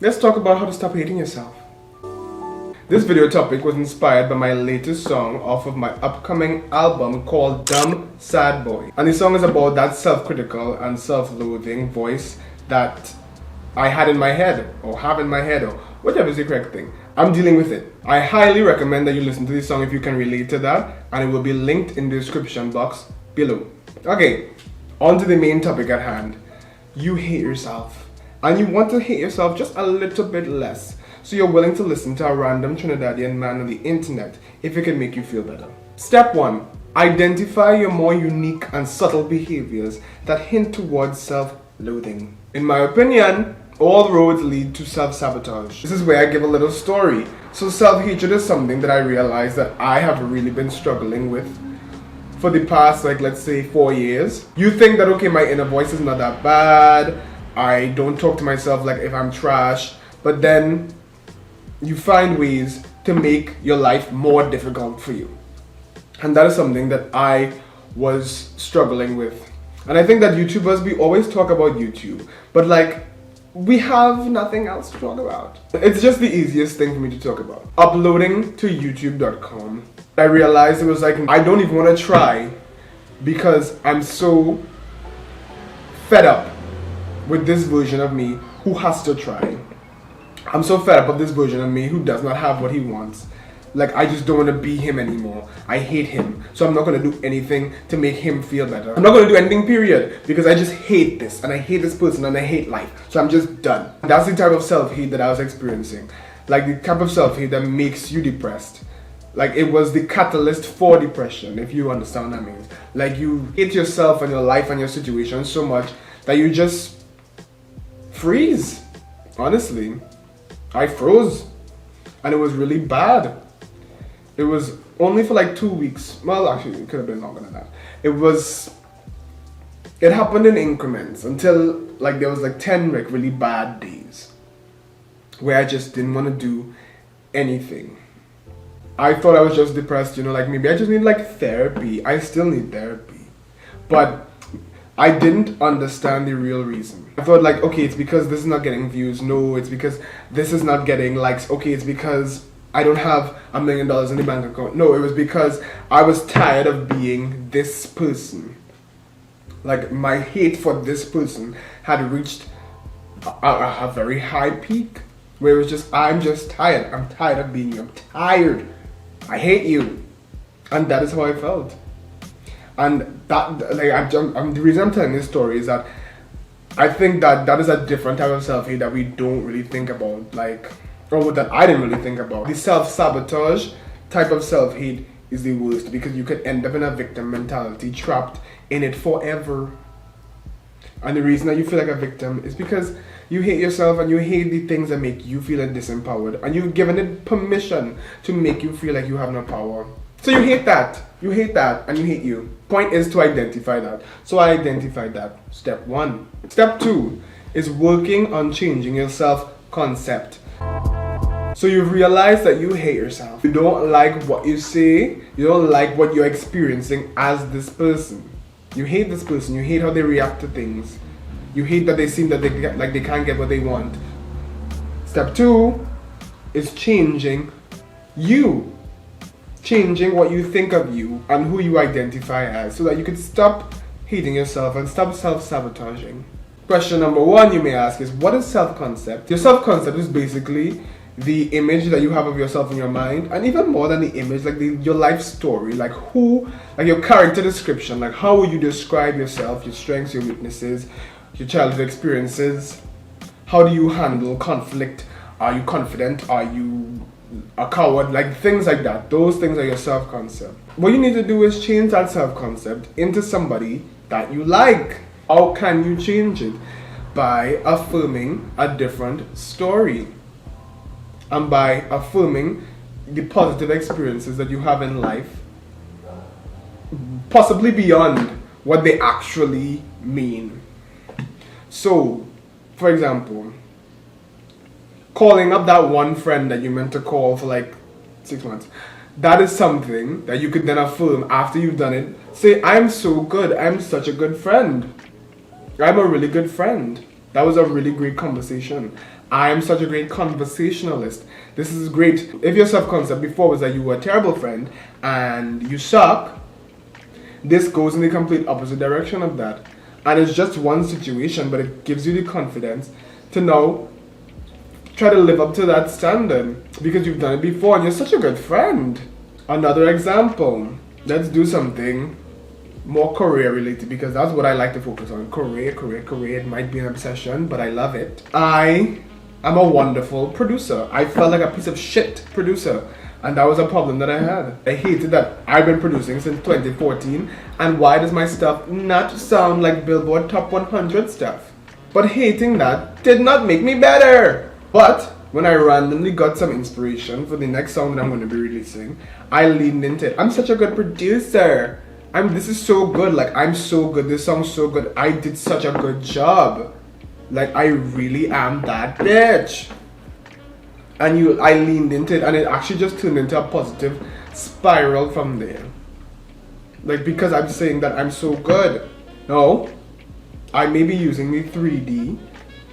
Let's talk about how to stop hating yourself. This video topic was inspired by my latest song off of my upcoming album called Dumb Sad Boy. And the song is about that self-critical and self-loathing voice that I had in my head, or have in my head, or whatever is the correct thing. I'm dealing with it. I highly recommend that you listen to this song if you can relate to that, and it will be linked in the description box below. Okay, on to the main topic at hand. You hate yourself. And you want to hate yourself just a little bit less. So you're willing to listen to a random Trinidadian man on the internet if it can make you feel better. Step 1. Identify your more unique and subtle behaviors that hint towards self-loathing. In my opinion, all roads lead to self-sabotage. This is where I give a little story. So self-hatred is something that I realized that I have really been struggling with for the past, let's say 4 years. You think that, okay, my inner voice is not that bad. I don't talk to myself like if I'm trash, but then you find ways to make your life more difficult for you. And that is something that I was struggling with. And I think that YouTubers, we always talk about YouTube, but we have nothing else to talk about. It's just the easiest thing for me to talk about. Uploading to youtube.com, I realized it was I don't even want to try because I'm so fed up with this version of me who has to try. I'm so fed up with this version of me who does not have what he wants. I just don't want to be him anymore. I hate him. So I'm not going to do anything to make him feel better. I'm not going to do anything, period. Because I just hate this. And I hate this person. And I hate life. So I'm just done. That's the type of self-hate that I was experiencing. The type of self-hate that makes you depressed. It was the catalyst for depression, if you understand what I mean. You hate yourself and your life and your situation so much that you just freeze. Honestly, I froze, and it was really bad. It was only for 2 weeks. Well, actually, it could have been longer than that. It happened in increments until there was 10 really bad days where I just didn't want to do anything. I thought I was just depressed, maybe I just need therapy. I still need therapy, but I didn't understand the real reason. I thought okay, it's because this is not getting views. No, it's because this is not getting likes. Okay, it's because I don't have $1 million in the bank account. No, it was because I was tired of being this person. My hate for this person had reached a very high peak where it was just, I'm just tired. I'm tired of being you. I'm tired. I hate you. And that is how I felt. And that, the reason I'm telling this story is that I think that is a different type of self-hate that we don't really think about, or that I didn't really think about. The self-sabotage type of self-hate is the worst because you could end up in a victim mentality, trapped in it forever. And the reason that you feel like a victim is because you hate yourself and you hate the things that make you feel disempowered, and you've given it permission to make you feel like you have no power. So you hate that, and you hate you. Point is to identify that. So I identified that. Step 1. Step 2 is working on changing your self-concept. So you've realized that you hate yourself. You don't like what you say. You don't like what you're experiencing as this person. You hate this person. You hate how they react to things. You hate that they seem that they can't get what they want. Step 2 is changing you. Changing what you think of you and who you identify as so that you can stop hating yourself and stop self-sabotaging. Question number 1 you may ask is, what is self-concept? Your self-concept is basically the image that you have of yourself in your mind, and even more than the image, your life story, your character description, how would you describe yourself, your strengths, your weaknesses, your childhood experiences. How do you handle conflict? Are you confident? Are you a coward? Things like that. Those things are your self-concept. What you need to do is change that self-concept into somebody that you like. How can you change it? By affirming a different story, and by affirming the positive experiences that you have in life, possibly beyond what they actually mean. So, for example, calling up that one friend that you meant to call for 6 months, that is something that you could then affirm after you've done it. Say, I'm so good. I'm such a good friend. I'm a really good friend. That was a really great conversation. I am such a great conversationalist. This is great. If your self-concept before was that you were a terrible friend and you suck, this goes in the complete opposite direction of that. And it's just one situation, but it gives you the confidence to now try to live up to that standard because you've done it before and you're such a good friend. Another example, let's do something more career related because that's what I like to focus on. Career. It might be an obsession, but I love it. I am a wonderful producer. I felt like a piece of shit producer. And that was a problem that I had. I hated that I've been producing since 2014. And why does my stuff not sound like Billboard Top 100 stuff? But hating that did not make me better. But when I randomly got some inspiration for the next song that I'm going to be releasing, I leaned into it. I'm such a good producer. This is so good. Like, I'm so good. This song's so good. I did such a good job. Like, I really am that bitch. And I leaned into it, and it actually just turned into a positive spiral from there. Like, because I'm saying that I'm so good. No, I may be using the 3D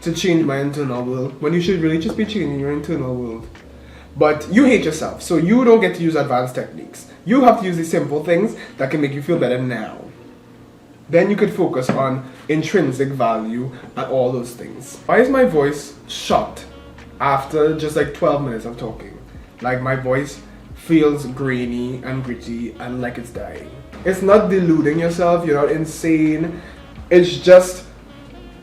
to change my internal world, when you should really just be changing your internal world. But you hate yourself, so you don't get to use advanced techniques. You have to use the simple things that can make you feel better now. Then you could focus on intrinsic value and all those things. Why is my voice shot after just like 12 minutes of talking? Like, my voice feels grainy and gritty and like it's dying. It's not deluding yourself, you're not insane. It's just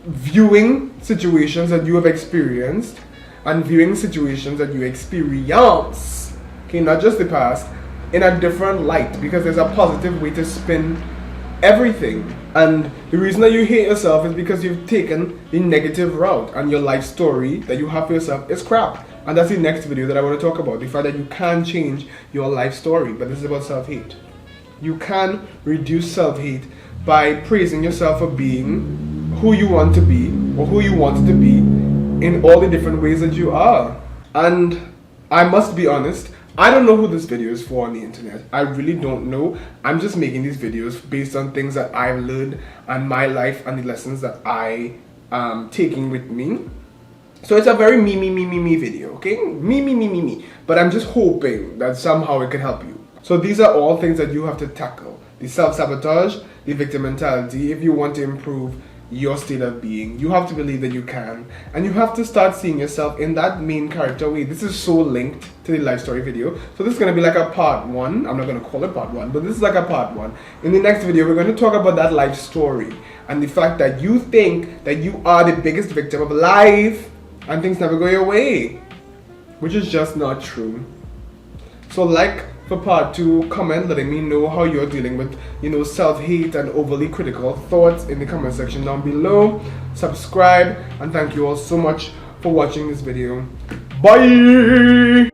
viewing situations that you have experienced and viewing situations that you experience, okay, not just the past, in a different light, because there's a positive way to spin everything. And the reason that you hate yourself is because you've taken the negative route and your life story that you have for yourself is crap. And that's the next video that I want to talk about, the fact that you can change your life story. But this is about self-hate. You can reduce self-hate by praising yourself for being who you want to be or who you wanted to be in all the different ways that you are. And I must be honest, I don't know who this video is for on the internet. I really don't know. I'm just making these videos based on things that I've learned and my life and the lessons that I am taking with me. So it's a very me video, okay? Me. But I'm just hoping that somehow it can help you. So these are all things that you have to tackle. The self-sabotage, the victim mentality. If you want to improve your state of being, you have to believe that you can, and you have to start seeing yourself in that main character way. This is so linked to the life story video, so this is going to be like a part 1. I'm not going to call it part 1, but this is like a part 1. In the next video, we're going to talk about that life story and the fact that you think that you are the biggest victim of life and things never go your way, which is just not true. So like for part 2, comment letting me know how you're dealing with, self-hate and overly critical thoughts in the comment section down below. Subscribe, and thank you all so much for watching this video. Bye!